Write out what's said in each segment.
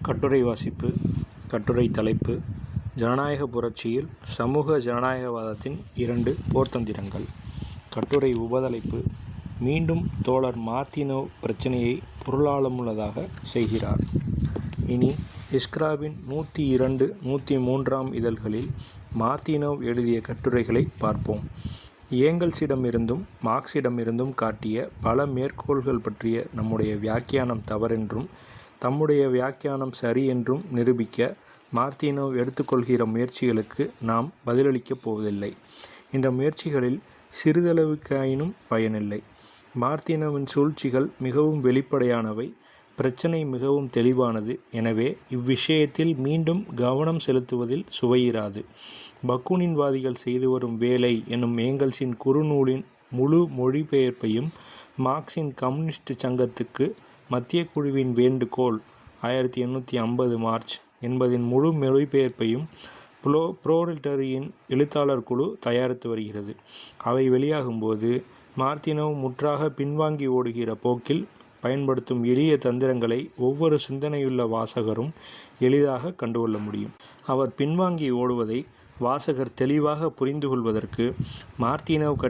கட்டுரை வாசிப்பு. கட்டுரை தலைப்பு: ஜனநாயக புரட்சியில் சமூக ஜனநாயகவாதத்தின் 2 போர்த்தந்திரங்கள். கட்டுரை உபதலைப்பு: மீண்டும் தோழர் மார்த்தினோவ் பிரச்சினையை பொருளாழமுள்ளதாக செய்கிறார். இனி இஸ்க்ராவின் 102, 103ஆம் இதழ்களில் மார்த்தினோவ் எழுதிய கட்டுரைகளை பார்ப்போம். ஏங்கல்ஸிடமிருந்தும் மார்க்ஸிடமிருந்தும் காட்டிய பல மேற்கோள்கள் பற்றிய நம்முடைய வியாக்கியானம் தவறென்றும் தம்முடைய வியாக்கியானம் சரி என்றும் நிரூபிக்க மார்த்தினோவ் எடுத்துக்கொள்கிற முயற்சிகளுக்கு நாம் பதிலளிக்கப் போவதில்லை. இந்த முயற்சிகளில் சிறிதளவுக்காயினும் பயனில்லை. மார்த்தினோவின் சூழ்ச்சிகள் மிகவும் வெளிப்படையானவை, பிரச்சினை மிகவும் தெளிவானது. எனவே இவ்விஷயத்தில் மீண்டும் கவனம் செலுத்துவதில் சுவையிராது. பக்குனின்வாதிகள் செய்து வரும் வேலை என்னும் ஏங்கல்ஸின் குறுநூலின் முழு மொழிபெயர்ப்பையும், மார்க்சின் கம்யூனிஸ்ட் சங்கத்துக்கு மத்திய குழுவின் வேண்டுகோள் 1850 மார்ச் என்பதின் முழு மொழிபெயர்ப்பையும் புரோலெட்டரியின் எழுத்தாளர் குழு தயாரித்து வருகிறது. அவை வெளியாகும்போது மார்த்தினோவ் முற்றாக பின்வாங்கி ஓடுகிற போக்கில் பயன்படுத்தும் எளிய தந்திரங்களை ஒவ்வொரு சிந்தனையுள்ள வாசகரும் எளிதாக கண்டுகொள்ள முடியும். அவர் பின்வாங்கி ஓடுவதை வாசகர் தெளிவாக புரிந்து கொள்வதற்கு மார்த்தினோவ்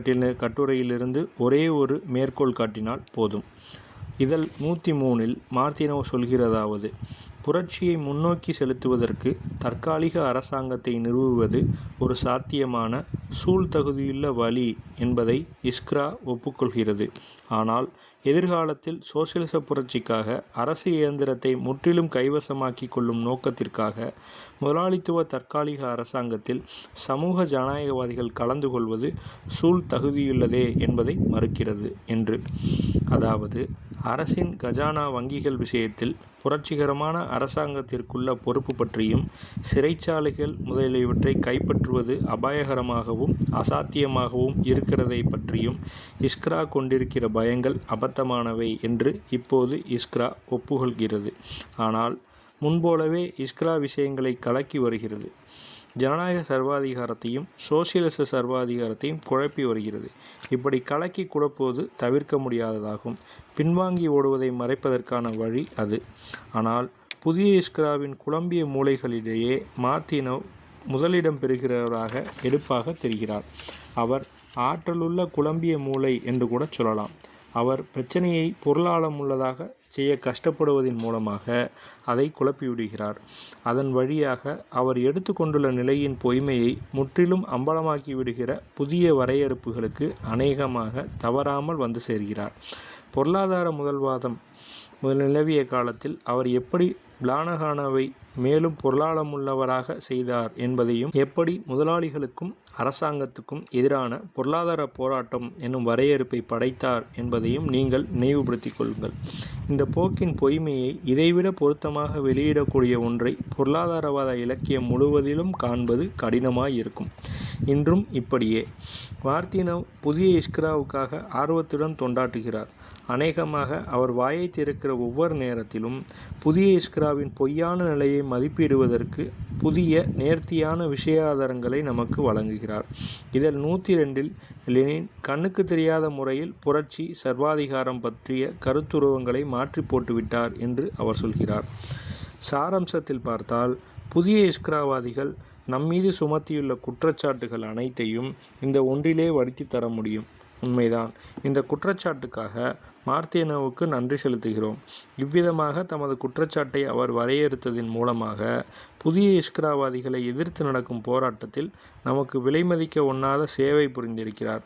கட்டுரையிலிருந்து ஒரே ஒரு மேற்கோள் காட்டினால் போதும். இதழ் 103இல் மார்த்தினோவ் சொல்கிறதாவது: புரட்சியை முன்னோக்கி செலுத்துவதற்கு தற்காலிக அரசாங்கத்தை நிறுவுவது ஒரு சாத்தியமான சூழ்தகுதியுள்ள வழி என்பதை இஸ்க்ரா ஒப்புக்கொள்கிறது. ஆனால் எதிர்காலத்தில் சோசியலிச புரட்சிக்காக அரசு இயந்திரத்தை முற்றிலும் கைவசமாக்கி கொள்ளும் நோக்கத்திற்காக முதலாளித்துவ தற்காலிக அரசாங்கத்தில் சமூக ஜனநாயகவாதிகள் கலந்து கொள்வது சூழ்தகுதியுள்ளதே என்பதை மறுக்கிறது என்று. அதாவது, அரசின் கஜானா வங்கிகள் விஷயத்தில் புரட்சிகரமான அரசாங்கத்திற்குள்ள பொறுப்பு பற்றியும், சிறைச்சாலைகள் முதலியவற்றை கைப்பற்றுவது அபாயகரமாகவும் அசாத்தியமாகவும் இருக்கிறதை பற்றியும் இஸ்க்ரா கொண்டிருக்கிற பயங்கள் அபத்தமானவை என்று இப்போது இஸ்க்ரா ஒப்புக்கொள்கிறது. ஆனால் முன்போலவே இஸ்க்ரா விஷயங்களை கலக்கி வருகிறது. ஜனநாயக சர்வாதிகாரத்தையும் சோசியலிச சர்வாதிகாரத்தையும் குழப்பி வருகிறது. இப்படி கலக்கி குழப்புவது தவிர்க்க முடியாததாகும். பின்வாங்கி ஓடுவதை மறைப்பதற்கான வழி அது. ஆனால் புதிய இஸ்க்ராவின் குழம்பிய மூளைகளிலேயே மார்த்தினோவ் முதலிடம் பெறுகிறவராக எடுப்பாக தெரிகிறார். அவர் ஆற்றலுள்ள குழம்பிய மூளை என்று கூட சொல்லலாம். அவர் பிரச்சனையை பொருளாழமுள்ளதாக செய்ய கஷ்டப்படுவதன் மூலமாக அதை குழப்பிவிடுகிறார். அதன் வழியாக அவர் எடுத்துக்கொண்டுள்ள நிலையின் பொய்மையை முற்றிலும் அம்பலமாக்கி விடுகிற புதிய வரையறுப்புகளுக்கு அநேகமாக தவறாமல் வந்து சேர்கிறார். பொருளாதார முதல்வாதம் நிலவிய காலத்தில் அவர் எப்படி பிளானகானாவை மேலும் பொருளாழமுள்ளவராக செய்தார் என்பதையும், எப்படி முதலாளிகளுக்கும் அரசாங்கத்துக்கும் எதிரான பொருளாதார போராட்டம் என்னும் வரையறுப்பை படைத்தார் என்பதையும் நீங்கள் நினைவுபடுத்திக் கொள்ளுங்கள். இந்த போக்கின் பொய்மையை இதைவிட பொருத்தமாக வெளியிடக்கூடிய ஒன்றை பொருளாதாரவாத இலக்கியம் முழுவதிலும் காண்பது கடினமாயிருக்கும். இன்றும் இப்படியே. மார்த்தினோவ் புதிய இஸ்க்ராவுக்காக ஆர்வத்துடன் தொண்டாற்றுகிறார். அநேகமாக அவர் வாயை திறக்கிற ஒவ்வொரு நேரத்திலும் புதிய இஸ்க்ராவின் பொய்யான நிலையை மதிப்பிடுவதற்கு புதிய நேர்த்தியான விஷயாதாரங்களை நமக்கு வழங்குகிறார். இதழ் 102இல் லெனின் கண்ணுக்கு தெரியாத முறையில் புரட்சி சர்வாதிகாரம் பற்றிய கருத்துருவங்களை மாற்றி போட்டுவிட்டார் என்று அவர் சொல்கிறார். சாராம்சத்தில் பார்த்தால், புதிய இஸ்க்ராவாதிகள் நம்மீது சுமத்தியுள்ள குற்றச்சாட்டுகள் அனைத்தையும் இந்த ஒன்றிலே வடித்து தர முடியும். உண்மைதான். இந்த குற்றச்சாட்டுக்காக மார்த்தினோவுக்கு நன்றி செலுத்துகிறோம். இவ்விதமாக தமது குற்றச்சாட்டை அவர் வரையறுத்ததின் மூலமாக புதிய இஸ்க்ராவாதிகளை எதிர்த்து நடக்கும் போராட்டத்தில் நமக்கு விலைமதிக்க ஒண்ணாத சேவை புரிந்திருக்கிறார்.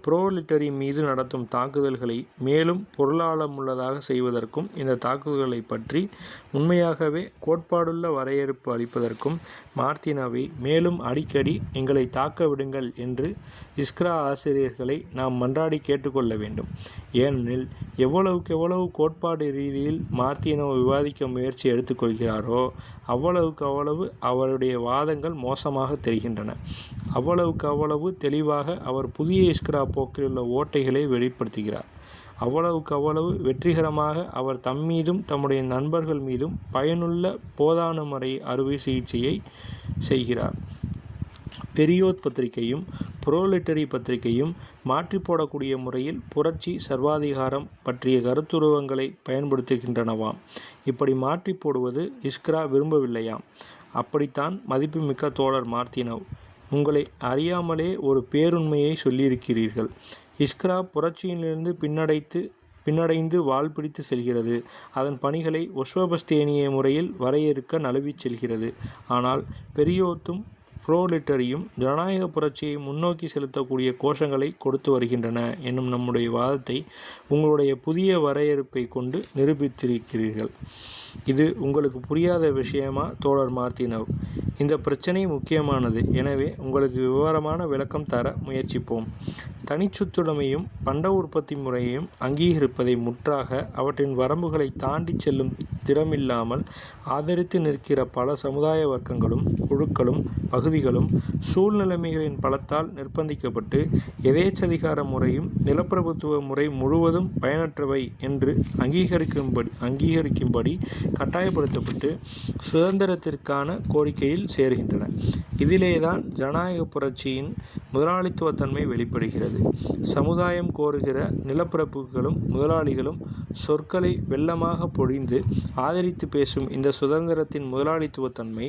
புரோலெட்டரி மீது நடத்தும் தாக்குதல்களை மேலும் பொருளாழமுள்ளதாக செய்வதற்கும், இந்த தாக்குதல்களை பற்றி உண்மையாகவே கோட்பாடுள்ள வரையறுப்பு அளிப்பதற்கும் மார்த்தினோவை மேலும் அடிக்கடி எங்களை தாக்க விடுங்கள் என்று இஸ்க்ரா ஆசிரியர்களை நாம் மன்றாடி கேட்டுக்கொள்ள வேண்டும். ஏனெனில் எவ்வளவு கோட்பாடு ரீதியில் மார்த்தினோவ் விவாதிக்க முயற்சி எடுத்துக்கொள்கிறாரோ அவ்வளவு அவருடைய வாதங்கள் மோசமாக தெரிகின்றன. அவ்வளவு தெளிவாக அவர் புதிய இஸ்க்ரா போக்கிலுள்ள ஓட்டைகளை வெளிப்படுத்துகிறார். அவ்வளவு வெற்றிகரமாக அவர் தம்மீதும் தம்முடைய நண்பர்கள் மீதும் பயனுள்ள போதான முறை அறுவை சிகிச்சையை செய்கிறார். பெரியோத் பத்திரிகையும் புரோலெட்டரி பத்திரிகையும் மாற்றி போடக்கூடிய முறையில் புரட்சி சர்வாதிகாரம் பற்றிய கருத்துருவங்களை பயன்படுத்துகின்றனவாம். இப்படி மாற்றி போடுவது இஸ்க்ரா விரும்பவில்லையாம். அப்படித்தான் மதிப்புமிக்க தோழர் மார்த்தினோவ், உங்களை அறியாமலே ஒரு பேருண்மையை சொல்லியிருக்கிறீர்கள். இஸ்க்ரா புரட்சியிலிருந்து பின்னடைந்து வால் பிடித்து செல்கிறது. அதன் பணிகளை ஒஸ்வோபஸ்தேனிய முறையில் வரையறுக்க நழுவிச் செல்கிறது. ஆனால் பெரியோத்தும் புரோலெட்டரியும் ஜனநாயக புரட்சியை முன்னோக்கி செலுத்தக்கூடிய கோஷங்களை கொடுத்து வருகின்றன என்னும் நம்முடைய வாதத்தை உங்களுடைய புதிய வரையறுப்பை கொண்டு நிரூபித்திருக்கிறீர்கள். இது உங்களுக்கு புரியாத விஷயமா தோழர் மார்த்தினோவ்? இந்த பிரச்சனை முக்கியமானது. எனவே உங்களுக்கு விவரமான விளக்கம் தர முயற்சிப்போம். தனிச்சொத்துடைமையும் பண்ட உற்பத்தி முறையையும் அங்கீகரிப்பதை முற்றாக அவற்றின் வரம்புகளை தாண்டி செல்லும் திறமில்லாமல் ஆதரித்து நிற்கிற பல சமுதாய வர்க்கங்களும் குழுக்களும் பகுதிகளும் சூழ்நிலைமைகளின் பலத்தால் நிர்பந்திக்கப்பட்டு எதேச்சதிகார முறையும் நிலப்பிரபுத்துவ முறை முழுவதும் பயனற்றவை என்று அங்கீகரிக்கும்படி கட்டாயப்படுத்தப்பட்டு சுதந்திரத்திற்கான கோரிக்கையில் சேர்கின்றன. இதிலேதான் ஜனநாயக புரட்சியின் முதலாளித்துவத்தன்மை வெளிப்படுகிறது. சமுதாயம் கோருகிற நிலப்பிரபுக்களும் முதலாளிகளும் சொற்களை வெள்ளமாக பொழிந்து ஆதரித்து பேசும் இந்த சுதந்திரத்தின் முதலாளித்துவத்தன்மை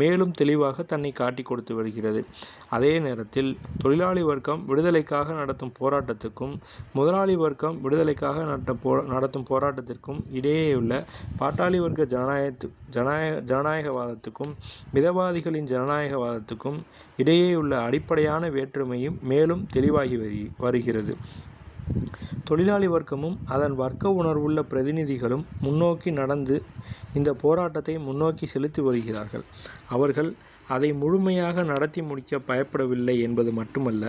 மேலும் தெளிவாக தன்னை காட்டி கொடுத்து வருகிறது. அதே நேரத்தில் தொழிலாளி வர்க்கம் விடுதலைக்காக நடத்தும் போராட்டத்துக்கும் முதலாளி வர்க்கம் விடுதலைக்காக நடத்தும் போராட்டத்திற்கும் இடையேயுள்ள பாட்டாளி வர்க்க ஜனநாயகவாதத்துக்கும் மிதவாதிகளின் ஜனநாயகவாதத்துக்கும் இடையேயுள்ள அடிப்படையான வேற்றுமையும் மேலும் தெளிவாகி வருகிறது. தொழிலாளி வர்க்கமும் அதன் வர்க்க உணர்வுள்ள பிரதிநிதிகளும் முன்னோக்கி நடந்து இந்த போராட்டத்தை முன்னோக்கி செலுத்தி வருகிறார்கள். அவர்கள் அதை முழுமையாக நடத்தி முடிக்க பயப்படவில்லை என்பது மட்டுமல்ல,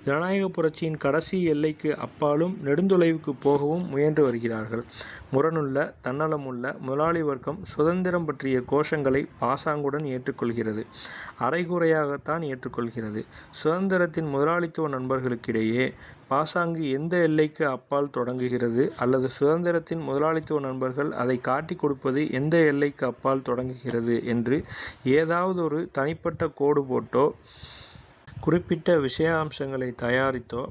ஜனநாயக புரட்சியின் கடைசி எல்லைக்கு அப்பாலும் நெடுந்தொலைவுக்கு போகவும் முயன்று வருகிறார்கள். முரணுள்ள தன்னலமுள்ள முதலாளி வர்க்கம் சுதந்திரம் பற்றிய கோஷங்களை பாசாங்குடன் ஏற்றுக்கொள்கிறது. அரைகுறையாகத்தான் ஏற்றுக்கொள்கிறது. சுதந்திரத்தின் முதலாளித்துவ நண்பர்களுக்கிடையே பாசாங்கு எந்த எல்லைக்கு அப்பால் தொடங்குகிறது அல்லது சுதந்திரத்தின் முதலாளித்துவ நண்பர்கள் அதை காட்டி கொடுப்பது எந்த எல்லைக்கு அப்பால் தொடங்குகிறது என்று ஏதாவது ஒரு தனிப்பட்ட கோடு போட்டோ குறிப்பிட்ட விஷயாம்சங்களை தயாரித்தோ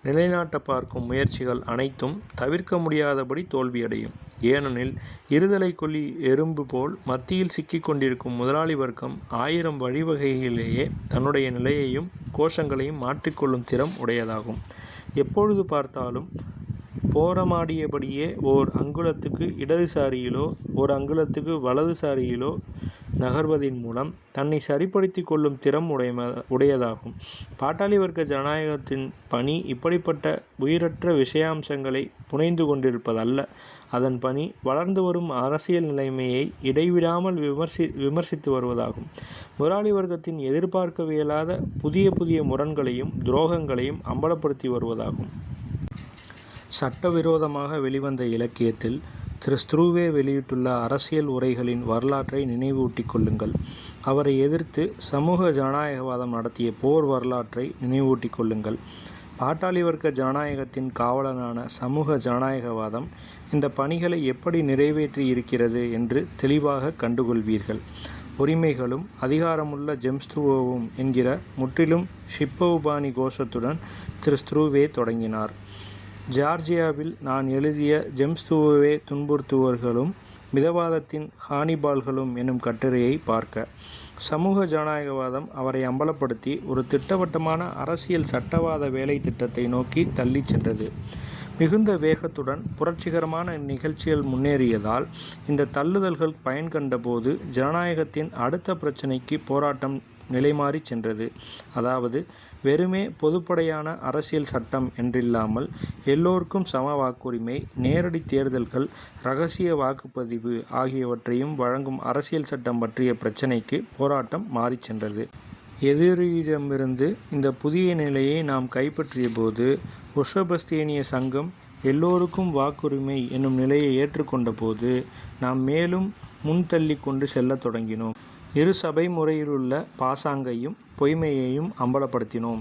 நிலைநாட்ட பார்க்கும் முயற்சிகள் அனைத்தும் தவிர்க்க முடியாதபடி தோல்வியடையும். ஏனெனில் இருதலை கொல்லி எறும்பு போல் மத்தியில் சிக்கிக் கொண்டிருக்கும் முதலாளி வர்க்கம் 1000 வழிவகைகளிலேயே தன்னுடைய நிலையையும் கோஷங்களையும் மாற்றிக்கொள்ளும் திறம் உடையதாகும். எப்பொழுது பார்த்தாலும் போரமாடியபடியே ஓர் அங்குலத்துக்கு இடதுசாரியிலோ ஓர் அங்குலத்துக்கு வலதுசாரியிலோ நகர்வதின் மூலம் தன்னை சரிப்படுத்தி கொள்ளும் திறம் உடையதாகும். பாட்டாளி வர்க்க ஜனநாயகத்தின் பணி இப்படிப்பட்ட உயிரற்ற விஷயாம்சங்களை புனைந்து கொண்டிருப்பதல்ல. அதன் பணி வளர்ந்து வரும் அரசியல் நிலைமையை இடைவிடாமல் விமர்சித்து வருவதாகும். முதலாளி வர்க்கத்தின் எதிர்பார்க்கவியலாத புதிய முரண்களையும் துரோகங்களையும் அம்பலப்படுத்தி வருவதாகும். சட்டவிரோதமாக வெளிவந்த இலக்கியத்தில் திரு ஸ்த்ரூவே வெளியிட்டுள்ள அரசியல் உரைகளின் வரலாற்றை நினைவூட்டிக் கொள்ளுங்கள். அவரை எதிர்த்து சமூக ஜனநாயகவாதம் நடத்திய போர் வரலாற்றை நினைவூட்டிக் கொள்ளுங்கள். பாட்டாளி வர்க்க ஜனநாயகத்தின் காவலனான சமூக ஜனநாயகவாதம் இந்த பணிகளை எப்படி நிறைவேற்றி இருக்கிறது என்று தெளிவாக கண்டுகொள்வீர்கள். உரிமைகளும் அதிகாரமுள்ள ஜெம்ஸ்துவோவும் என்கிற முற்றிலும் ஷிப்பவுபானி கோஷத்துடன் திரு ஸ்த்ரூவே தொடங்கினார். ஜார்ஜியாவில் நான் எழுதிய ஜெம்ஸ்துவோவே துன்புறுத்துவோர்களும் மிதவாதத்தின் ஹானிபால்களும் எனும் கட்டுரையை பார்க்க சமூக ஜனநாயகவாதம் அவரை அம்பலப்படுத்தி ஒரு திட்டவட்டமான அரசியல் சட்டவாத வேலை திட்டத்தை நோக்கி தள்ளி சென்றது. மிகுந்த வேகத்துடன் புரட்சிகரமான நிகழ்ச்சிகள் முன்னேறியதால் இந்த தள்ளுதல்கள் பயன் கண்டபோது ஜனநாயகத்தின் அடுத்த பிரச்சினைக்கு போராட்டம் நிலைமாறி சென்றது. அதாவது வெறுமே பொதுப்படையான அரசியல் சட்டம் என்றில்லாமல் எல்லோருக்கும் சம வாக்குரிமை, நேரடி தேர்தல்கள், இரகசிய வாக்குப்பதிவு ஆகியவற்றையும் வழங்கும் அரசியல் சட்டம் பற்றிய பிரச்சினைக்கு போராட்டம் மாறி சென்றது. எதிரியிடமிருந்து இந்த புதிய நிலையை நாம் கைப்பற்றிய போது ஒஸ்வோபஸ்தேனிய சங்கம் எல்லோருக்கும் வாக்குரிமை என்னும் நிலையை ஏற்றுக்கொண்ட போது நாம் மேலும் முன்தள்ளி கொண்டு செல்ல தொடங்கினோம். இரு சபை முறையிலுள்ள பாசாங்கையும் பொய்மையையும் அம்பலப்படுத்தினோம்.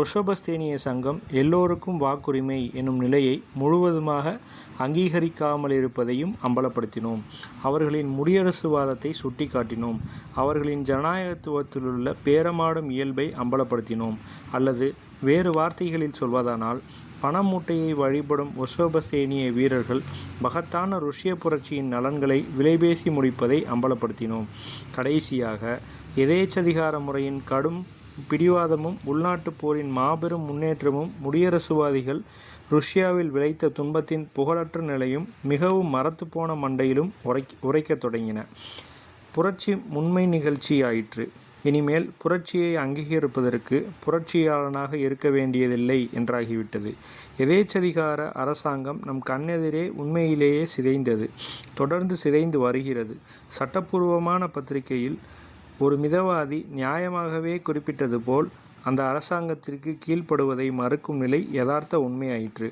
உஷபஸ்தேனிய சங்கம் எல்லோருக்கும் வாக்குரிமை எனும் நிலையை முழுவதுமாக அங்கீகரிக்காமலிருப்பதையும் அம்பலப்படுத்தினோம். அவர்களின் முடியரசுவாதத்தை சுட்டிக்காட்டினோம். அவர்களின் ஜனநாயகத்துவத்திலுள்ள பேரமாடும் இயல்பை அம்பலப்படுத்தினோம். அல்லது வேறு வார்த்தைகளில் சொல்வதானால், பணமூட்டையை வழிபடும் உஷபஸ்தேனிய வீரர்கள் மகத்தான ருஷ்ய புரட்சியின் நலன்களை விலைபேசி முடிப்பதை அம்பலப்படுத்தினோம். கடைசியாக எதேச்சதிகார முறையின் கடும் பிடிவாதமும் உள்நாட்டுப் போரின் மாபெரும் முன்னேற்றமும் முடியரசுவாதிகள் ருஷ்யாவில் விளைத்த துன்பத்தின் புகழற்ற நிலையும் மிகவும் மரத்துப்போன மண்டையிலும் உரைக்கத் தொடங்கின. புரட்சி முன்மை நிகழ்ச்சி ஆயிற்று. இனிமேல் புரட்சியை அங்கீகரிப்பதற்கு புரட்சியாளனாக இருக்க வேண்டியதில்லை என்றாகிவிட்டது. எதேச்சதிகார அரசாங்கம் நம் கண்ணெதிரே உண்மையிலேயே சிதைந்தது, தொடர்ந்து சிதைந்து வருகிறது. சட்டப்பூர்வமான பத்திரிகையில் ஒரு மிதவாதி நியாயமாகவே குறிப்பிட்டது போல் அந்த அரசாங்கத்திற்கு கீழ்ப்படுவதை மறுக்கும் நிலை யதார்த்த உண்மையாயிற்று.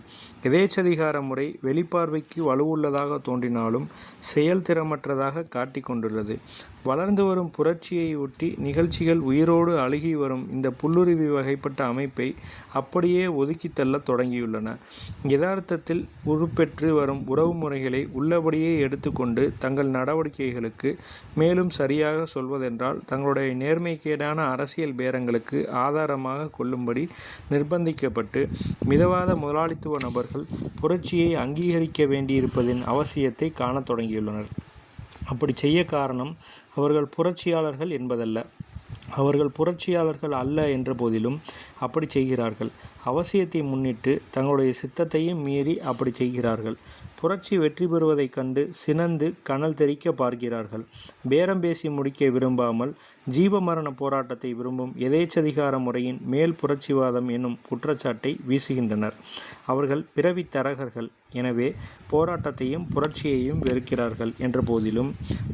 எதேச்சதிகார முறை வெளிப்பார்வைக்கு வலுவுள்ளதாக தோன்றினாலும் செயல்திறமற்றதாக காட்டிக் கொண்டுள்ளது. வளர்ந்து வரும் புரட்சியை ஒட்டி நிகழ்ச்சிகள் உயிரோடு அழுகி வரும் இந்த புல்லுருவி வகைப்பட்ட அமைப்பை அப்படியே ஒதுக்கி தள்ளத் தொடங்கியுள்ளன. யதார்த்தத்தில் உருப்பெற்று வரும் உறவு முறைகளை உள்ளபடியே எடுத்துக்கொண்டு தங்கள் நடவடிக்கைகளுக்கு மேலும் சரியாக சொல்வதென்றால் தங்களுடைய நேர்மைக்கேடான அரசியல் பேரங்களுக்கு ஆதாரமாக கொள்ளும்படி நிர்பந்திக்கப்பட்டு மிதவாத முதலாளித்துவ நபர்கள் புரட்சியை அங்கீகரிக்க வேண்டியிருப்பதின் அவசியத்தை காணத் தொடங்கியுள்ளனர். அப்படி செய்ய காரணம் அவர்கள் புரட்சியாளர்கள் என்பதல்ல. அவர்கள் புரட்சியாளர்கள் அல்ல என்ற போதிலும் அப்படி செய்கிறார்கள். அவசியத்தை முன்னிட்டு தங்களுடைய சித்தத்தையும் மீறி அப்படி செய்கிறார்கள். புரட்சி வெற்றி பெறுவதைக் கண்டு சினந்து கனல் தெறிக்க பார்க்கிறார்கள். பேரம் பேசி முடிக்க விரும்பாமல் ஜீவமரண போராட்டத்தை விரும்பும் எதேச்சதிகார முறையின் மேல் புரட்சிவாதம் என்னும் குற்றச்சாட்டை வீசுகின்றனர். அவர்கள் பிறவி தரகர்கள், எனவே போராட்டத்தையும் புரட்சியையும் வெறுக்கிறார்கள் என்ற போதிலும்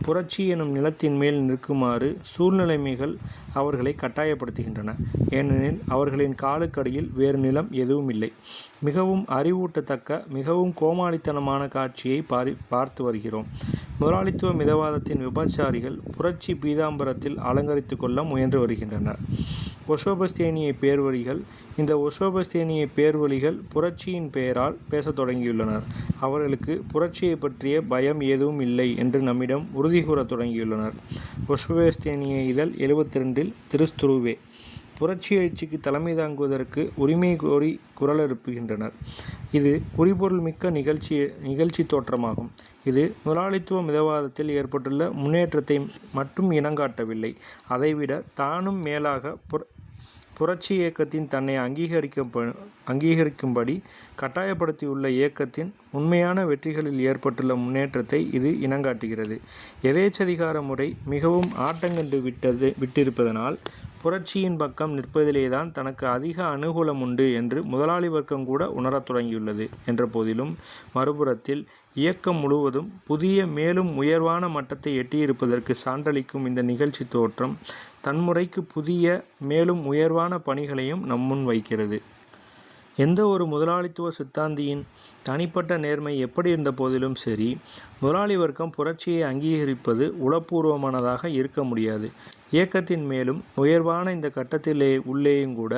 புரட்சி எனும் நிலத்தின் மேல் நிற்குமாறு சூழ்நிலைமைகள் அவர்களை கட்டாயப்படுத்துகின்றன. ஏனெனில் அவர்களின் காலுக்கடியில் வேறு நிலம் எதுவும் இல்லை. மிகவும் அறிவூட்டத்தக்க, மிகவும் கோமாளித்தனமான காட்சியை பார்த்து வருகிறோம். முதலாளித்துவ மிதவாதத்தின் விபச்சாரிகள் புரட்சி பீதாம்பரத்தில் அலங்கரித்து கொள்ள முயன்று வருகின்றனர். உஷபஸ்தேனிய பேர்வழிகள் இந்த உஷபஸ்தேனிய பேர்வழிகள் புரட்சியின் பெயரால் பேசத் தொடங்கியுள்ளனர். அவர்களுக்கு புரட்சியை பற்றிய பயம் எதுவும் இல்லை என்று நம்மிடம் உறுதி கூறத் தொடங்கியுள்ளனர். உஷபஸ்தேனிய இதழ் 72 திருஸ்துருவே புரட்சி எழுச்சிக்கு தலைமை தாங்குவதற்கு உரிமை கோரி குரல் எழுப்புகின்றனர். இது குறிப்பொருள் மிக்க நிகழ்ச்சி தோற்றமாகும். இது முதலாளித்துவ மிதவாதத்தில் ஏற்பட்டுள்ள முன்னேற்றத்தை மட்டும் இனங்காட்டவில்லை, அதைவிட தானும் மேலாக புரட்சி இயக்கத்தின் தன்னை அங்கீகரிக்கும்படி கட்டாயப்படுத்தியுள்ள இயக்கத்தின் உண்மையான வெற்றிகளில் ஏற்பட்டுள்ள முன்னேற்றத்தை இது இனங்காட்டுகிறது. எதேச்சதிகார முறை மிகவும் ஆட்டங்கண்டு விட்டிருப்பதனால் புரட்சியின் பக்கம் நிற்பதிலேதான் தனக்கு அதிக அனுகூலம் உண்டு என்று முதலாளி வர்க்கம் கூட உணரத் தொடங்கியுள்ளது என்ற போதிலும், மறுபுறத்தில் இயக்கம் முழுவதும் புதிய மேலும் உயர்வான மட்டத்தை எட்டியிருப்பதற்கு சான்றளிக்கும் இந்த நிகழ்ச்சி தோற்றம் தன்முறைக்கு புதிய மேலும் உயர்வான பணிகளையும் நம்முன் வைக்கிறது. எந்த ஒரு முதலாளித்துவ சித்தாந்தியின் தனிப்பட்ட நேர்மை எப்படி இருந்த போதிலும் சரி, முதலாளி வர்க்கம் புரட்சியை அங்கீகரிப்பது உளப்பூர்வமானதாக இருக்க முடியாது. இயக்கத்தின் மேலும் உயர்வான இந்த கட்டத்திலே உள்ளேயும் கூட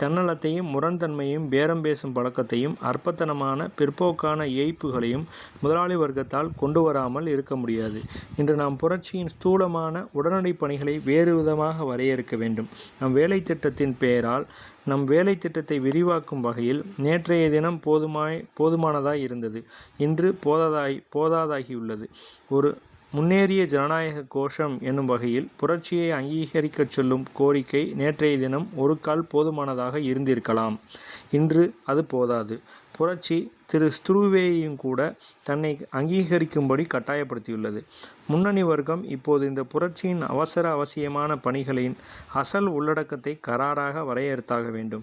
தன்னலத்தையும் முரண்தன்மையும் பேரம் பேசும் பழக்கத்தையும் அற்பத்தனமான பிற்போக்கான ஏய்ப்புகளையும் முதலாளி வர்க்கத்தால் கொண்டு வராமல் இருக்க முடியாது. இன்று நாம் புரட்சியின் ஸ்தூலமான உடனடி பணிகளை வேறு விதமாக வரையறுக்க வேண்டும். நம் வேலை திட்டத்தின் பெயரால் நம் வேலை திட்டத்தை விரிவாக்கும் வகையில் நேற்றைய தினம் போதுமானதாய் இருந்தது, இன்று போதாதாகியுள்ளது. ஒரு முன்னேறிய ஜனநாயக கோஷம் என்னும் வகையில் புரட்சியை அங்கீகரிக்கச் சொல்லும் கோரிக்கை நேற்றைய தினம் ஒரு கால் போதுமானதாக இருந்திருக்கலாம், இன்று அது போதாது. புரட்சி திரு ஸ்துருவேயையும் கூட தன்னை அங்கீகரிக்கும்படி கட்டாயப்படுத்தியுள்ளது. முன்னணி வர்க்கம் இப்போது இந்த புரட்சியின் அவசியமான பணிகளின் அசல் உள்ளடக்கத்தை கராராக வரையறுத்தாக வேண்டும்.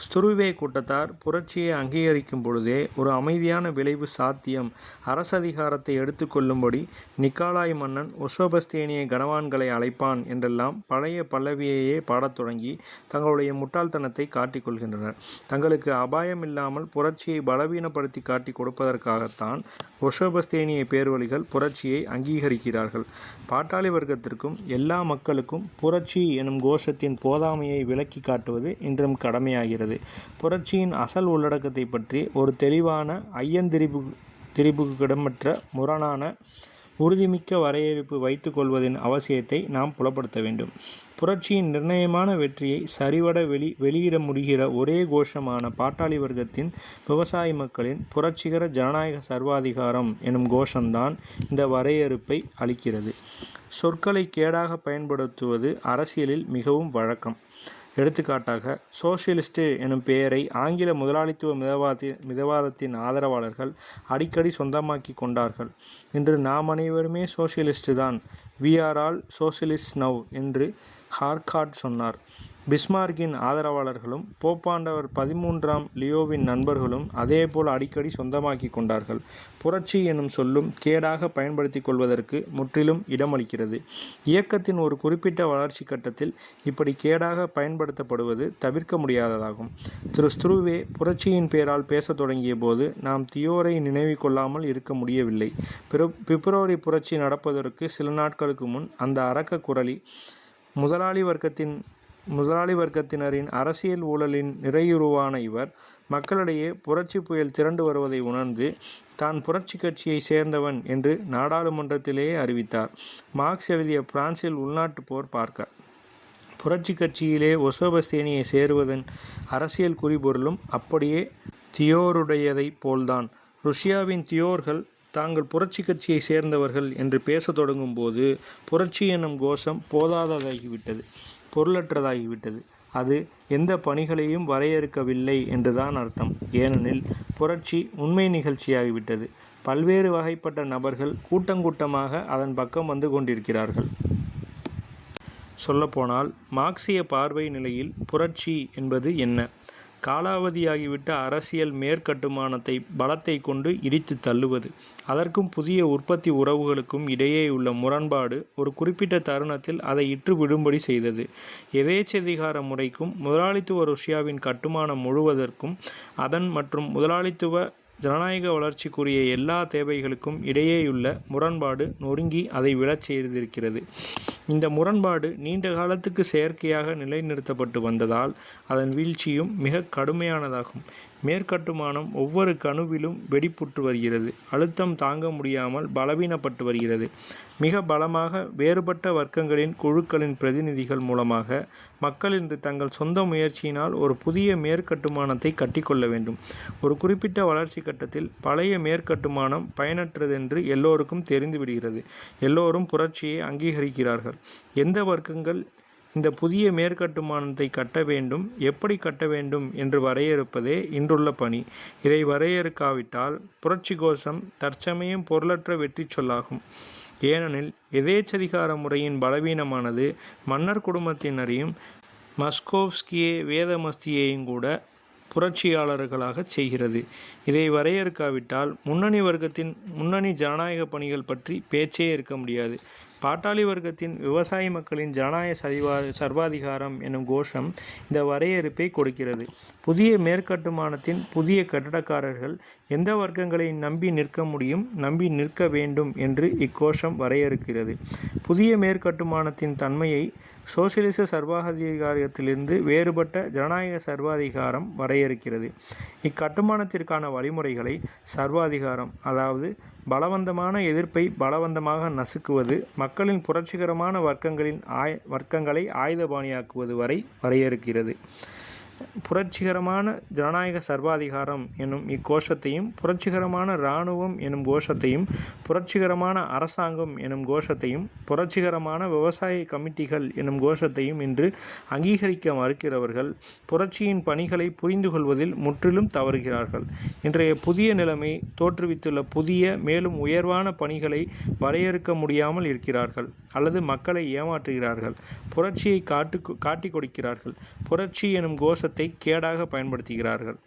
ஸ்துருவே கூட்டத்தார் புரட்சியை அங்கீகரிக்கும் பொழுதே ஒரு அமைதியான விளைவு சாத்தியம். அரசதிகாரத்தை எடுத்துக்கொள்ளும்படி நிக்காலாய் மன்னன் உஷபஸ்தேனிய கனவான்களை அழைப்பான் என்றெல்லாம் பழைய பல்லவியையே பாடத் தொடங்கி தங்களுடைய முட்டாள்தனத்தை காட்டிக் கொள்கின்றனர். தங்களுக்கு அபாயம் இல்லாமல் புரட்சியை பலவீனப்படுத்த பயன்படுத்தி காட்டி கொடுப்பதற்காகத்தான் ஒஷோபஸ்தேனிய பேர்வழிகள் புரட்சியை அங்கீகரிக்கிறார்கள். பாட்டாளி வர்க்கத்திற்கும் எல்லா மக்களுக்கும் புரட்சி எனும் கோஷத்தின் போதாமையை விளக்கி காட்டுவது இன்றும் கடமையாகிறது. புரட்சியின் அசல் உள்ளடக்கத்தை பற்றி ஒரு தெளிவான திரிபுக்கிடமற்ற முரணான உறுதிமிக்க வரையறுப்பு வைத்து கொள்வதின் அவசியத்தை நாம் புலப்படுத்த வேண்டும். புரட்சியின் நிர்ணயமான வெற்றியை சரிவட வெளியிட முடிகிற ஒரே கோஷமான பாட்டாளி வர்க்கத்தின் விவசாய மக்களின் புரட்சிகர ஜனநாயக சர்வாதிகாரம் எனும் கோஷம்தான் இந்த வரையறுப்பை அளிக்கிறது. சொற்களை கேடாக பயன்படுத்துவது அரசியலில் மிகவும் வழக்கம். எடுத்துக்காட்டாக, சோசியலிஸ்ட் எனும் பெயரை ஆங்கில முதலாளித்துவ மிதவாதத்தின் ஆதரவாளர்கள் அடிக்கடி சொந்தமாக்கி கொண்டார்கள். இன்று நாம் அனைவருமே சோசியலிஸ்ட் தான், we are all socialist now என்று ஹார்காட் சொன்னார். பிஸ்மார்க்கின் ஆதரவாளர்களும் போப்பாண்டவர் 13ஆம் லியோவின் நண்பர்களும் அதேபோல் அடிக்கடி சொந்தமாக்கி கொண்டார்கள். புரட்சி எனும் சொல்லும் கேடாக பயன்படுத்தி கொள்வதற்கு முற்றிலும் இடமளிக்கிறது. இயக்கத்தின் ஒரு குறிப்பிட்ட வளர்ச்சி கட்டத்தில் இப்படி கேடாக பயன்படுத்தப்படுவது தவிர்க்க முடியாததாகும். திரு ஸ்த்ரூவே புரட்சியின் பெயரால் பேசத் தொடங்கிய போது நாம் தியோரை நினைவு கொள்ளாமல் இருக்க முடியவில்லை. பிப்ரவரி புரட்சி நடப்பதற்கு சில நாட்களுக்கு முன் அந்த அரக்க குரலி முதலாளி வர்க்கத்தினரின் அரசியல் ஊழலின் நிறையுருவான இவர் மக்களிடையே புரட்சி புயல் திரண்டு வருவதை உணர்ந்து தான் புரட்சி கட்சியை சேர்ந்தவன் என்று நாடாளுமன்றத்திலேயே அறிவித்தார். மார்க்ஸ் எழுதிய பிரான்சில் உள்நாட்டு போர் பார்க்க புரட்சி கட்சியிலே ஒஷோபஸ்தேனியை சேருவதன் அரசியல் குறிபொருளும் அப்படியே தியோருடையதை போல்தான். ருஷ்யாவின் தியோர்கள் தாங்கள் புரட்சி கட்சியை சேர்ந்தவர்கள் என்று பேசத் தொடங்கும் போது புரட்சி எனும் கோஷம் போதாததாகிவிட்டது, பொருளற்றதாகிவிட்டது. அது எந்த பணிகளையும் வரையறுக்கவில்லை என்றுதான் அர்த்தம். ஏனெனில் புரட்சி உண்மை நிகழ்ச்சியாகிவிட்டது. பல்வேறு வகைப்பட்ட நபர்கள் கூட்டமாக அதன் பக்கம் வந்து கொண்டிருக்கிறார்கள். சொல்லப்போனால் மார்க்சிய பார்வை நிலையில் புரட்சி என்பது என்ன? காலாவதியாகிவிட்ட அரசியல் மேற்கட்டுமானத்தை பலத்தை கொண்டு இடித்து தள்ளுவது. அதற்கும் புதிய உற்பத்தி உறவுகளுக்கும் இடையேயுள்ள முரண்பாடு ஒரு குறிப்பிட்ட தருணத்தில் அதை இற்று விடும்படி செய்தது. எதேச்சதிகார முறைக்கும் முதலாளித்துவ ருஷ்யாவின் கட்டுமானம் முழுவதற்கும் அதன் மற்றும் முதலாளித்துவ ஜனநாயக வளர்ச்சிக்குரிய எல்லா தேவைகளுக்கும் இடையேயுள்ள முரண்பாடு நொறுங்கி அதை விழச் செய்திருக்கிறது. இந்த முரண்பாடு நீண்ட காலத்துக்கு செயற்கையாக நிலைநிறுத்தப்பட்டு வந்ததால் அதன் வீழ்ச்சியும் மிக கடுமையானதாகும். மேற்கட்டுமானம் ஒவ்வொரு கணுவிலும் வெடிப்புற்று வருகிறது. அழுத்தம் தாங்க முடியாமல் பலவீனப்பட்டு வருகிறது. மிக பலமாக வேறுபட்ட வர்க்கங்களின் குழுக்களின் பிரதிநிதிகள் மூலமாக மக்கள் இன்று தங்கள் சொந்த முயற்சியினால் ஒரு புதிய மேற்கட்டுமானத்தை கட்டிக்கொள்ள வேண்டும். ஒரு குறிப்பிட்ட வளர்ச்சி கட்டத்தில் பழைய மேற்கட்டுமானம் பயனற்றதென்று எல்லோருக்கும் தெரிந்துவிடுகிறது. எல்லோரும் புரட்சியை அங்கீகரிக்கிறார்கள். எந்த வர்க்கங்கள் இந்த புதிய மேற்கட்டுமானத்தை கட்ட வேண்டும், எப்படி கட்ட வேண்டும் என்று வரையறுப்பதே இன்றுள்ள பணி. இதை வரையறுக்காவிட்டால் புரட்சி கோஷம் தற்சமயம் பொருளற்ற வெற்றி சொல்லாகும். ஏனெனில் எதேச்சதிகார முறையின் பலவீனமானது மன்னர் குடும்பத்தினரையும் மஸ்கோவ்ஸ்கியே வேதமஸ்தியையும் கூட புரட்சியாளர்களாக செய்கிறது. இதை வரையறுக்காவிட்டால் முன்னணி வர்க்கத்தின் முன்னணி ஜனநாயக பணிகள் பற்றி பேச்சே இருக்க முடியாது. பாட்டாளி வர்க்கத்தின் விவசாய மக்களின் ஜனநாயக சர்வாதிகாரம் எனும் கோஷம் இந்த வரையறுப்பை கொடுக்கிறது. புதிய மேற்கட்டுமானத்தின் புதிய கட்டடக்காரர்கள் எந்த வர்க்கங்களை நம்பி நிற்க முடியும், நம்பி நிற்க வேண்டும் என்று இக்கோஷம் வரையறுக்கிறது. புதிய மேற்கட்டுமானத்தின் தன்மையை சோசியலிச சர்வாதிகாரத்திலிருந்து வேறுபட்ட ஜனநாயக சர்வாதிகாரம் வரையறுக்கிறது. இக்கட்டுமானத்திற்கான வழிமுறைகளை சர்வாதிகாரம், அதாவது பலவந்தமான எதிர்ப்பை பலவந்தமாக நசுக்குவது, மக்களின் புரட்சிகரமான வர்க்கங்களை ஆயுதபாணியாக்குவது வரை வரையறுக்கிறது. புரட்சிகரமான ஜனநாயக சர்வாதிகாரம் எனும் இக்கோஷத்தையும் புரட்சிகரமான இராணுவம் எனும் கோஷத்தையும் புரட்சிகரமான அரசாங்கம் எனும் கோஷத்தையும் புரட்சிகரமான விவசாய கமிட்டிகள் எனும் கோஷத்தையும் இன்று அங்கீகரிக்க மறுக்கிறவர்கள் புரட்சியின் பணிகளை புரிந்து கொள்வதில் முற்றிலும் தவறுகிறார்கள். இன்றைய புதிய நிலைமை தோற்றுவித்துள்ள புதிய மேலும் உயர்வான பணிகளை வரையறுக்க முடியாமல் இருக்கிறார்கள் அல்லது மக்களை ஏமாற்றுகிறார்கள். புரட்சியை காட்டி கொடுக்கிறார்கள். புரட்சி எனும் கோஷத்தை கேடாக பயன்படுத்துகிறார்கள்.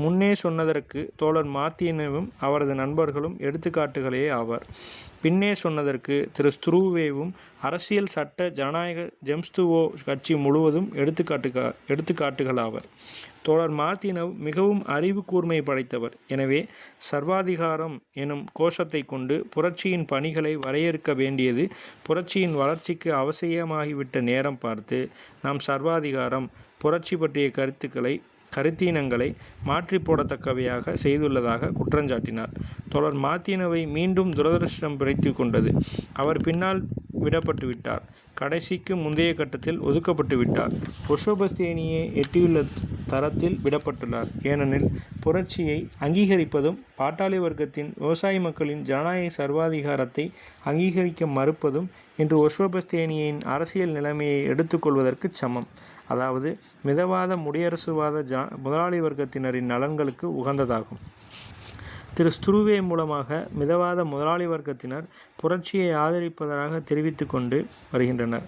முன்னே சொன்னதற்கு தோழர் மார்ட்டினவும் அவரது நண்பர்களும் எடுத்துக்காட்டுகளே ஆவர். பின்னே சொன்னதற்கு திரு ஸ்த்ரூவேவும் அரசியல் சட்ட ஜனநாயக ஜெம்ஸ்துவோ கட்சி முழுவதும் எடுத்துக்காட்டுகளாவர். தோழர் மார்ட்டினவ் மிகவும் அறிவு கூர்மை படைத்தவர். எனவே சர்வாதிகாரம் எனும் கோஷத்தை கொண்டு புரட்சியின் பணிகளை வரையறுக்க வேண்டியது புரட்சியின் வளர்ச்சிக்கு அவசியமாகிவிட்ட நேரம் பார்த்து நாம் சர்வாதிகாரம் புரட்சி பற்றிய கருத்தீனங்களை மாற்றி போடத்தக்கவையாக செய்துள்ளதாக குற்றஞ்சாட்டினார். தோழர் மார்ட்டினவை மீண்டும் துரதிருஷ்டம் பிடித்து கொண்டது. அவர் பின்னால் விடப்பட்டு விட்டார். கடைசிக்கு முந்தைய கட்டத்தில் ஒதுக்கப்பட்டு விட்டார். ஒஸ்வோபஸ்தேனியை எட்டியுள்ள தரத்தில் விடப்பட்டுள்ளார். ஏனெனில் புரட்சியை அங்கீகரிப்பதும் பாட்டாளி வர்க்கத்தின் விவசாய மக்களின் ஜனநாயக சர்வாதிகாரத்தை அங்கீகரிக்க மறுப்பதும் இன்று ஒஸ்வோபஸ்தேனியின் அரசியல் நிலைமையை எடுத்துக்கொள்வதற்கு சமம். அதாவது மிதவாத முடியரசுவாத முதலாளி வர்க்கத்தினரின் நலன்களுக்கு உகந்ததாகும். திரு ஸ்த்ரூவே மூலமாக மிதவாத முதலாளி வர்க்கத்தினர் புரட்சியை ஆதரிப்பதாக தெரிவித்து கொண்டு வருகின்றனர்.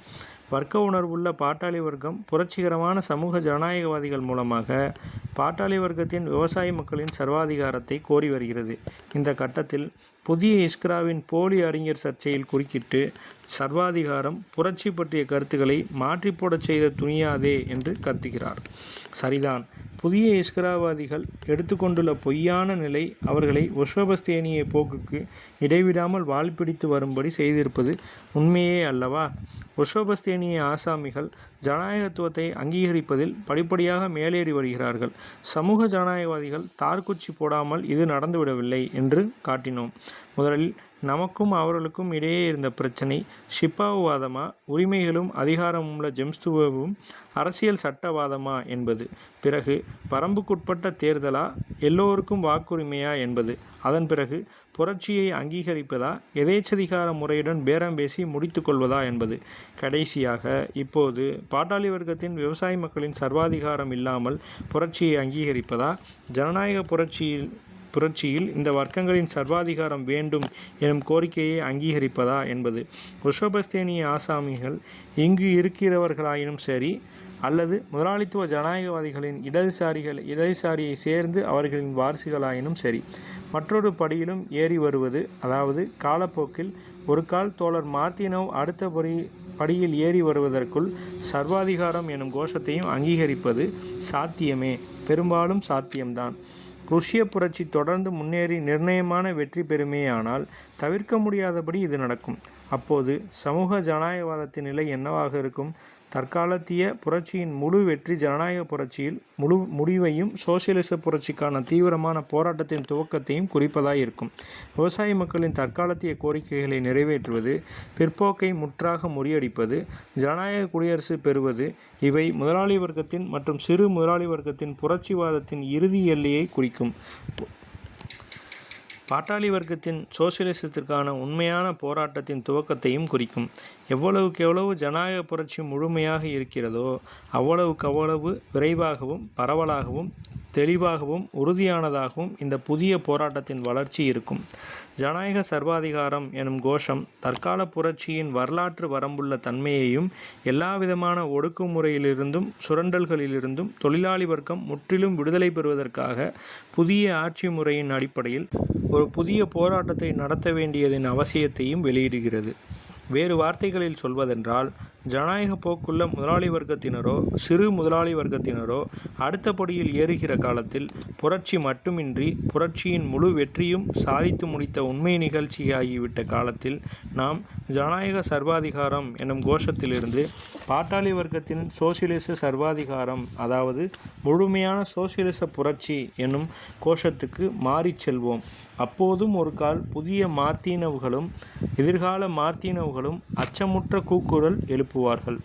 வர்க்க உணர்வுள்ள பாட்டாளி வர்க்கம் புரட்சிகரமான சமூக ஜனநாயகவாதிகள் மூலமாக பாட்டாளி வர்க்கத்தின் விவசாய மக்களின் சர்வாதிகாரத்தை கோரி வருகிறது. இந்த கட்டத்தில் புதிய இஸ்க்ராவின் போலி அறிஞர் சர்ச்சையில் குறுக்கிட்டு சர்வாதிகாரம் புரட்சி பற்றிய கருத்துக்களை மாற்றி போடச் செய்த துணியாதே என்று கத்துகிறார். சரிதான். புதிய இஸ்கராவாதிகள் எடுத்துக்கொண்டுள்ள பொய்யான நிலை அவர்களை ஒஸ்வோபஸ்தேனிய போக்குக்கு இடைவிடாமல் வாழ்பிடித்து வரும்படி செய்திருப்பது உண்மையே அல்லவா? ஒஸ்வோபஸ்தேனிய ஆசாமிகள் ஜனநாயகத்துவத்தை அங்கீகரிப்பதில் படிப்படியாக மேலேறி வருகிறார்கள். சமூக ஜனநாயகவாதிகள் தார்குச்சி போடாமல் இது நடந்துவிடவில்லை என்று காட்டினோம். முதலில் நமக்கும் அவர்களுக்கும் இடையே இருந்த பிரச்சனை ஷிப்பாவுவாதமா, உரிமைகளும் அதிகாரமுள்ள ஜெம்ஸ்துவோவும் அரசியல் சட்டவாதமா என்பது. பிறகு வரம்புக்குட்பட்ட தேர்தலா, எல்லோருக்கும் வாக்குரிமையா என்பது. அதன் பிறகு புரட்சியை அங்கீகரிப்பதா, எதேச்சதிகார முறையுடன் பேரம் பேசி முடித்து கொள்வதா என்பது. கடைசியாக இப்போது பாட்டாளி வர்க்கத்தின் விவசாய மக்களின் சர்வாதிகாரம் இல்லாமல் புரட்சியை அங்கீகரிப்பதா, ஜனநாயக புரட்சியில் இந்த வர்க்கங்களின் சர்வாதிகாரம் வேண்டும் எனும் கோரிக்கையை அங்கீகரிப்பதா என்பது. ஒஸ்வோபஸ்தேனிய ஆசாமிகள் இங்கு இருக்கிறவர்களாயினும் சரி, அல்லது முதலாளித்துவ ஜனநாயகவாதிகளின் இடதுசாரியை சேர்ந்து அவர்களின் வாரிசுகளாயினும் சரி, மற்றொரு படியிலும் ஏறி வருவது, அதாவது காலப்போக்கில் ஒரு கால் தோழர் மார்ட்டினவ் அடுத்த படியில் ஏறி வருவதற்குள் சர்வாதிகாரம் எனும் கோஷத்தையும் அங்கீகரிப்பது சாத்தியமே, பெரும்பாலும் சாத்தியம்தான். ருஷ்ய புரட்சி தொடர்ந்து முன்னேறி நிர்ணயமான வெற்றி பெறுமேயானால் தவிர்க்க முடியாதபடி இது நடக்கும். அப்போது சமூக ஜனநாயகவாதத்தின் நிலை என்னவாக இருக்கும்? தற்காலத்திய புரட்சியின் முழு வெற்றி ஜனநாயக புரட்சியில் முடிவையும் சோசியலிச புரட்சிக்கான தீவிரமான போராட்டத்தின் துவக்கத்தையும் குறிப்பதாய் இருக்கும். விவசாய மக்களின் தற்காலத்திய கோரிக்கைகளை நிறைவேற்றுவது, பிற்போக்கை முற்றாக முறியடிப்பது, ஜனநாயக குடியரசு பெறுவது, இவை முதலாளி வர்க்கத்தின் மற்றும் சிறு முதலாளி வர்க்கத்தின் புரட்சிவாதத்தின் இறுதி எல்லையை குறிக்கும். பாட்டாளி வர்க்கத்தின் சோசியலிசத்திற்கான உண்மையான போராட்டத்தின் துவக்கத்தையும் குறிக்கும். எவ்வளவுக்கெவ்வளவு ஜனநாயக புரட்சி முழுமையாக இருக்கிறதோ அவ்வளவுக்கவ்வளவு விரைவாகவும் பரவலாகவும் தெளிவாகவும் உறுதியானதாகவும் இந்த புதிய போராட்டத்தின் வளர்ச்சி இருக்கும். ஜனநாயக சர்வாதிகாரம் எனும் கோஷம் தற்கால புரட்சியின் வரலாற்று வரம்புள்ள தன்மையையும் எல்லாவிதமான ஒடுக்குமுறையிலிருந்தும் சுரண்டல்களிலிருந்தும் தொழிலாளி வர்க்கம் முற்றிலும் விடுதலை பெறுவதற்காக புதிய ஆட்சி முறையின் அடிப்படையில் ஒரு புதிய போராட்டத்தை நடத்த வேண்டியதன் அவசியத்தையும் வெளியிடுகிறது. வேறு வார்த்தைகளில் சொல்வதென்றால், ஜனநாயக போக்குள்ள முதலாளி வர்க்கத்தினரோ சிறு முதலாளி வர்க்கத்தினரோ அடுத்த படியில் ஏறுகிற காலத்தில் புரட்சி மட்டுமின்றி புரட்சியின் முழு வெற்றியும் சாதித்து முடித்த உண்மை நிகழ்ச்சியாகிவிட்ட காலத்தில் நாம் ஜனநாயக சர்வாதிகாரம் எனும் கோஷத்திலிருந்து பாட்டாளி வர்க்கத்தின் சோசியலிச சர்வாதிகாரம், அதாவது முழுமையான சோசியலிச புரட்சி எனும் கோஷத்துக்கு மாறிச் செல்வோம். அப்போதும் ஒரு கால் புதிய மார்ட்டினவ்களும் எதிர்கால மார்ட்டினவ்களும் அச்சமுற்ற கூக்குரல் எழுப்புவார்கள்.